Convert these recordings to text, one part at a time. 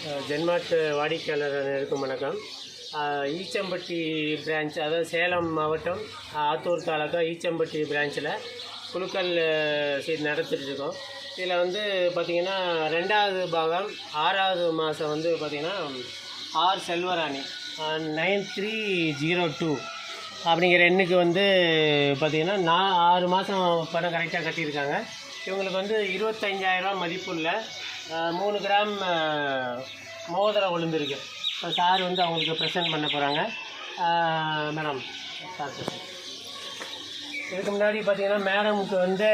ஜென்மார்ட் வாடிக்கையாளர் அனைவருக்கும் வணக்கம். ஈச்சம்பட்டி பிரான்ச், அதாவது சேலம் மாவட்டம் ஆத்தூர் தாலுக்கா ஈச்சம்பட்டி பிரான்ச்சில் குலுக்கல் சீட் நடத்திட்டுருக்கோம். இதில் வந்து பார்த்திங்கன்னா 2வது பாகம் 6வது மாதம் வந்து பார்த்திங்கன்னா ஆர் செல்வராணி 9302 அப்படிங்கிற எண்ணுக்கு வந்து பார்த்திங்கன்னா 6 மாதம் பணம் கரெக்டாக கட்டியிருக்காங்க. இவங்களுக்கு வந்து 25,000 ரூபா மதிப்புள்ள 3 கிராம் மோதிரம் விழுந்திருக்கு. இப்போ சார் வந்து அவங்களுக்கு ப்ரெசென்ட் பண்ண போகிறாங்க. மேடம் சார், இதுக்கு முன்னாடி பார்த்தீங்கன்னா மேடமுக்கு வந்து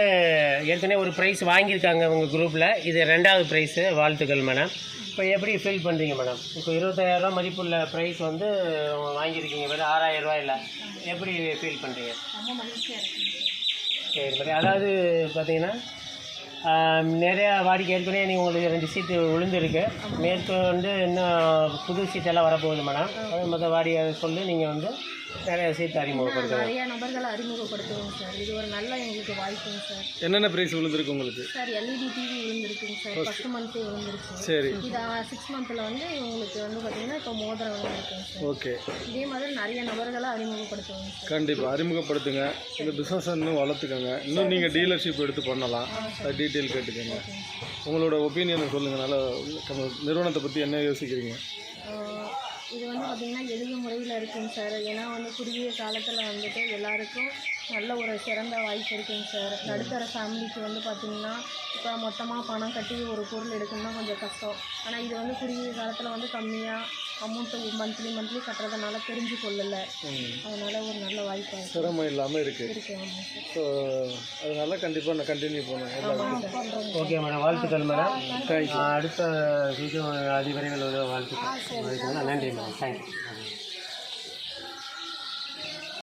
ஏற்கனவே ஒரு ப்ரைஸ் வாங்கியிருக்காங்க உங்கள் குரூப்பில். இது 2வது ப்ரைஸு. வாழ்த்துக்கள் மேடம். இப்போ எப்படி ஃபீல் பண்ணுறீங்க மேடம்? இப்போ 25,000 ரூபா மதிப்புள்ள ப்ரைஸ் வந்து வாங்கியிருக்கீங்க, வெறும் 6,000 ரூபாயில். எப்படி ஃபீல் பண்ணுறீங்க? சரி மேடம். அதாவது பார்த்தீங்கன்னா நிறையா வாடிக்கை ஏற்கனவே நீங்கள் உங்களுக்கு 2 சீட்டு விழுந்துருக்கு. மேற்கொண்டு இன்னும் புது சீட்டெல்லாம் வரப்போகுது மேடம். அது மொதல் வாடிக்கை சொல்லி நீங்கள் வந்து நிறைய சீட்டு அறிமுகப்படுத்துங்க. நிறைய நபர்களை அறிமுகப்படுத்துவோங்க சார். இது ஒரு நல்ல எங்களுக்கு வாய்ப்புங்க சார். என்னென்ன ப்ரைஸ் விழுந்திருக்கு உங்களுக்கு? சார் எல்இடி டிவி விழுந்திருக்குங்க சார். ஃபர்ஸ்ட் மந்த்தே விழுந்துருக்கு. சரி. இது 6 மந்த்தில் வந்து உங்களுக்கு வந்து பார்த்தீங்கன்னா இப்போ மோதிரம் விழுந்துருக்குங்க சார். ஓகே. இதே மாதிரி நிறைய நபர்களை அறிமுகப்படுத்துவோங்க சார். கண்டிப்பாக அறிமுகப்படுத்துங்க. இந்த பிஸ்னஸ் இன்னும் வளர்த்துக்கோங்க. இன்னும் நீங்கள் டீலர்ஷிப் எடுத்து பண்ணலாம். அது டீட்டெயில் கேட்டுக்கோங்க. உங்களோட ஒப்பீனியனை சொல்லுங்கள். நல்லா நிறுவனத்தை பற்றி என்ன யோசிக்கிறீங்க? இது வந்து பார்த்திங்கன்னா எளிய முறையில் இருக்குங்க சார். ஏன்னா வந்து குறுகிய காலத்தில் வந்துட்டு எல்லாருக்கும் நல்ல ஒரு சிறந்த வாய்ப்பு இருக்குங்க சார். நடுத்தர ஃபேமிலிக்கு வந்து பார்த்திங்கன்னா இப்போ மொத்தமாக பணம் கட்டி ஒரு பொருள் எடுக்கணும்னா கொஞ்சம் கஷ்டம். ஆனால் இது வந்து குறுகிய காலத்தில் வந்து கம்மியாக அமௌண்ட்டு மந்த்லி கட்டுறதுனால தெரிஞ்சு கொள்ளலை. அதனால் ஒரு நல்ல வாய்ப்பு சிரமம் இல்லாமல் இருக்குது. ஆமாம் சார். ஸோ அதனால கண்டிப்பாக நான் கண்டினியூ பண்ணுவேன். ஓகே மேடம், வாழ்த்துக்கள் மேடம். தேங்க்யூ. அடுத்த சீட்டு அதிவிரைவில் வாழ்த்துக்கள். நன்றி மேடம். தேங்க்யூ.